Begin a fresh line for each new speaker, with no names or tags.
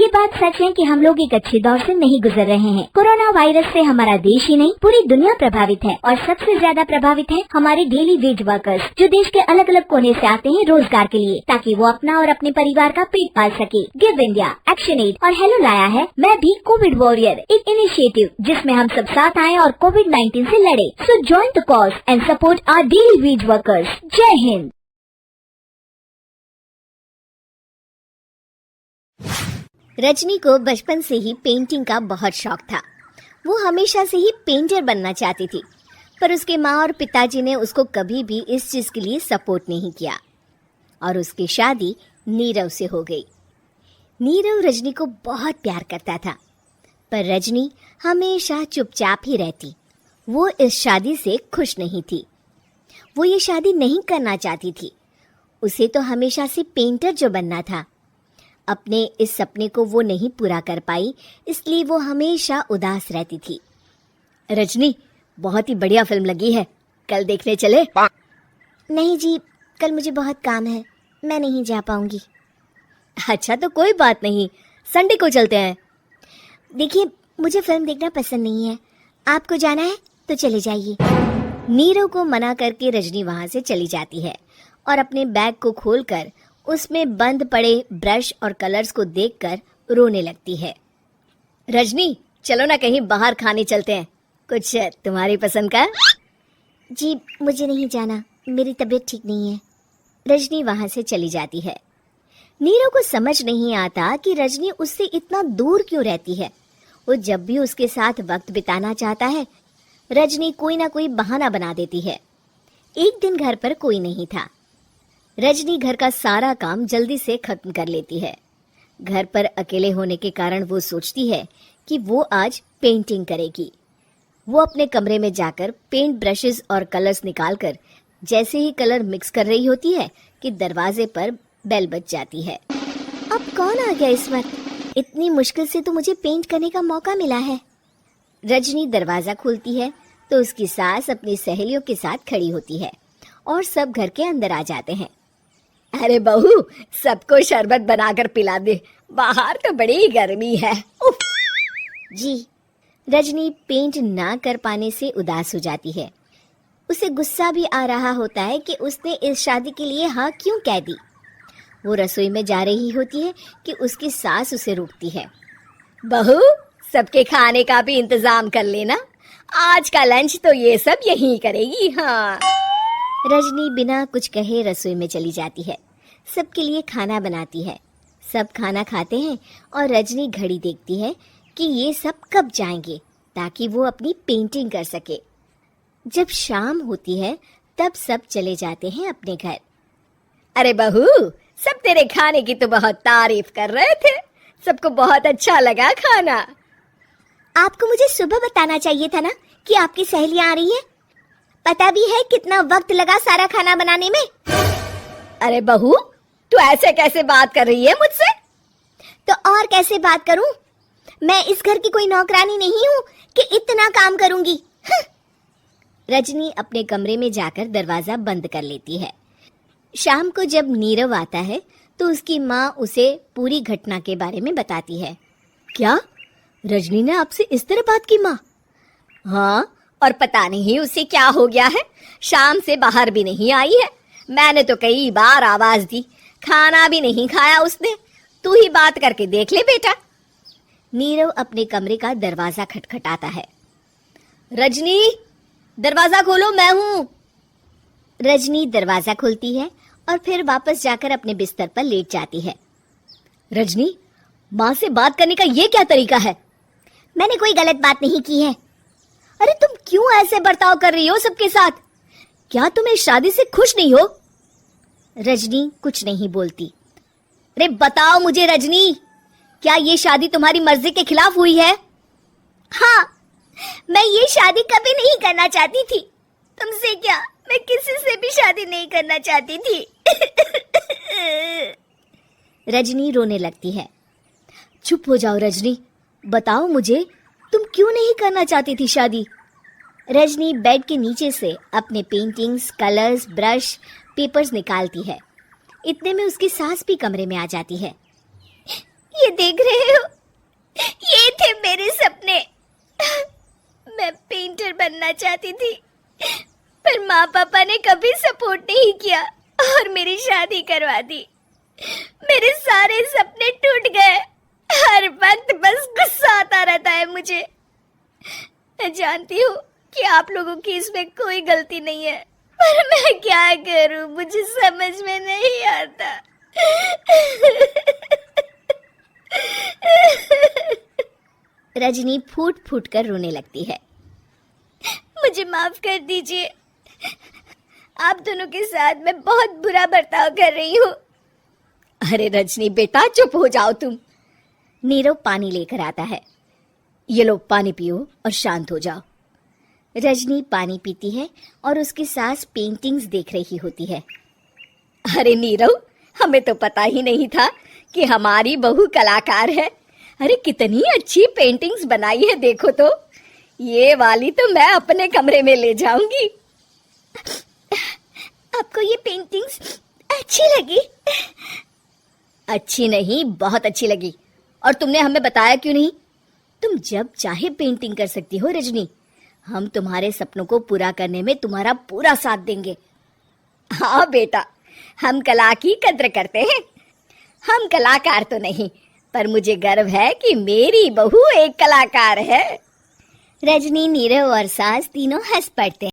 बात सच है कि हम लोग एक अच्छे दौर से नहीं गुजर रहे हैं। कोरोना वायरस से हमारा देश ही नहीं पूरी दुनिया प्रभावित है और सबसे ज्यादा प्रभावित है हमारे डेली वेज वर्कर्स, जो देश के अलग अलग कोने से आते हैं रोजगार के लिए, ताकि वो अपना और अपने परिवार का पेट पाल सके। गिव इंडिया, एक्शन एड और हेलो लाया है मैं भी कोविड वॉरियर, एक इनिशिएटिव जिसमें हम सब साथ आए और कोविड-19 से लड़े। So join the cause and support our daily wage workers. जय हिंद।
रजनी को बचपन से ही पेंटिंग का बहुत शौक था। वो हमेशा से ही पेंटर बनना चाहती थी, पर उसके माँ और पिताजी ने उसको कभी भी इस चीज़ के लिए सपोर्ट नहीं किया और उसकी शादी नीरव से हो गई। नीरव रजनी को बहुत प्यार करता था, पर रजनी हमेशा चुपचाप ही रहती। वो इस शादी से खुश नहीं थी। वो ये शादी नहीं करना चाहती थी। उसे तो हमेशा से पेंटर जो बनना था। अपने इस सपने को वो नहीं पूरा कर पाई, इसलिए वो हमेशा उदास रहती थी। रजनी, बहुत ही बढ़िया फिल्म लगी है, कल देखने चले?
नहीं जी, कल मुझे बहुत काम है, मैं नहीं जा पाऊंगी।
अच्छा तो कोई बात नहीं, संडे को चलते हैं।
देखिए, मुझे फिल्म देखना पसंद नहीं है। आपको जाना है तो चले जाइए।
नीरव को मना करके रजनी वहां से चली जाती है और अपने बैग को खोलकर उसमें बंद पड़े ब्रश और कलर्स को देखकर रोने लगती है। रजनी, चलो ना कहीं बाहर खाने चलते हैं, कुछ तुम्हारी पसंद का।
जी, मुझे नहीं जाना, मेरी तबीयत ठीक नहीं है।
रजनी वहां से चली जाती है। नीरव को समझ नहीं आता कि रजनी उससे इतना दूर क्यों रहती है। वो जब भी उसके साथ वक्त बिताना चाहता है, रजनी कोई ना कोई बहाना बना देती है। एक दिन घर पर कोई नहीं था। रजनी घर का सारा काम जल्दी से खत्म कर लेती है। घर पर अकेले होने के कारण वो सोचती है कि वो आज पेंटिंग करेगी। वो अपने कमरे में जाकर पेंट ब्रशेस और कलर्स निकालकर जैसे ही कलर मिक्स कर रही होती है कि दरवाजे पर बेल बज जाती है।
अब कौन आ गया इस वक्त? इतनी मुश्किल से तो मुझे पेंट करने का मौका मिला है।
रजनी दरवाजा खोलती है तो उसकी सास अपनी सहेलियों के साथ खड़ी होती है और सब घर के अंदर आ जाते हैं। अरे बहू, सबको शरबत बनाकर पिला दे, बाहर तो बड़ी गर्मी है। उफ।
जी।
रजनी पेंट ना कर पाने से उदास हो जाती है। उसे गुस्सा भी आ रहा होता है कि उसने इस शादी के लिए हाँ क्यों कह दी। वो रसोई में जा रही होती है कि उसकी सास उसे रोकती है। बहू, सबके खाने का भी इंतजाम कर लेना, आज का लंच तो ये सब यहीं करेगी। हाँ। रजनी बिना कुछ कहे रसोई में चली जाती है। सबके लिए खाना बनाती है। सब खाना खाते हैं और रजनी घड़ी देखती है कि ये सब कब जाएंगे ताकि वो अपनी पेंटिंग कर सके। जब शाम होती है तब सब चले जाते हैं अपने घर। अरे बहू, सब तेरे खाने की तो बहुत तारीफ कर रहे थे, सबको बहुत अच्छा लगा खाना।
आपको मुझे सुबह बताना चाहिए था ना कि आपकी सहेलियां आ रही हैं। पता भी है कितना वक्त लगा सारा खाना बनाने में।
अरे बहू, तू ऐसे कैसे बात कर रही है मुझसे?
तो और कैसे बात करूं? मैं इस घर की कोई नौकरानी नहीं हूं कि इतना काम करूंगी।
रजनी अपने कमरे में जाकर दरवाजा बंद कर लेती है। शाम को जब नीरव आता है तो उसकी माँ उसे पूरी घटना के बारे में बताती है। क्या रजनी ने आपसे इस तरह बात की माँ? हाँ, और पता नहीं उसे क्या हो गया है, शाम से बाहर भी नहीं आई है। मैंने तो कई बार आवाज दी, खाना भी नहीं खाया उसने। तू ही बात करके देख ले बेटा। नीरव अपने कमरे का दरवाजा खटखटाता है। रजनी, दरवाजा खोलो, मैं हूं। रजनी दरवाजा खोलती है और फिर वापस जाकर अपने बिस्तर पर लेट जाती है। रजनी, माँ से बात करने का ये क्या तरीका है?
मैंने कोई गलत बात नहीं की है।
अरे तुम क्यों ऐसे बर्ताव कर रही हो सबके साथ? क्या तुम इस शादी से खुश नहीं हो? रजनी कुछ नहीं बोलती। अरे बताओ मुझे रजनी, क्या ये शादी तुम्हारी मर्जी के खिलाफ हुई है?
हाँ, मैं ये शादी कभी नहीं करना चाहती थी। तुमसे क्या, मैं किसी से भी शादी नहीं करना चाहती थी।
रजनी रोने लगती है। चुप हो जाओ रजनी, बताओ मुझे, तुम क्यों नहीं करना चाहती थी शादी? रजनी बेड के नीचे से अपने पेंटिंग्स, कलर्स, ब्रश, पेपर्स निकालती है। इतने में उसकी सास भी कमरे में आ जाती है।
ये देख रहे हो, ये थे मेरे सपने। मैं पेंटर बनना चाहती थी, पर माँ पापा ने कभी सपोर्ट नहीं किया और मेरी शादी करवा दी। मेरे सारे सपने टूट गए। हर वक्त बस गुस्सा आता रहता है मुझे। मैं जानती हूँ कि आप लोगों की इसमें कोई गलती नहीं है, पर मैं क्या करूँ, मुझे समझ में नहीं आता।
रजनी फूट फूट कर रोने लगती है।
मुझे माफ कर दीजिए, आप दोनों के साथ मैं बहुत बुरा बर्ताव कर रही हूँ।
अरे रजनी बेटा, चुप हो जाओ तुम। नीरव पानी लेकर आता है। ये लो पानी पियो और शांत हो जाओ। रजनी पानी पीती है और उसकी सास पेंटिंग्स देख रही होती है। अरे नीरव, हमें तो पता ही नहीं था कि हमारी बहू कलाकार है। अरे कितनी अच्छी पेंटिंग्स बनाई है, देखो तो। ये वाली तो मैं अपने कमरे में ले जाऊंगी।
आपको ये पेंटिंग्स अच्छी लगी?
अच्छी नहीं, बहुत अच्छी लगी। और तुमने हमें बताया क्यों नहीं? तुम जब चाहे पेंटिंग कर सकती हो रजनी। हम तुम्हारे सपनों को पूरा करने में तुम्हारा पूरा साथ देंगे। हाँ बेटा, हम कला की कद्र करते हैं। हम कलाकार तो नहीं, पर मुझे गर्व है कि मेरी बहू एक कलाकार है। रजनी, नीरव और सास तीनों हंस पड़ते हैं।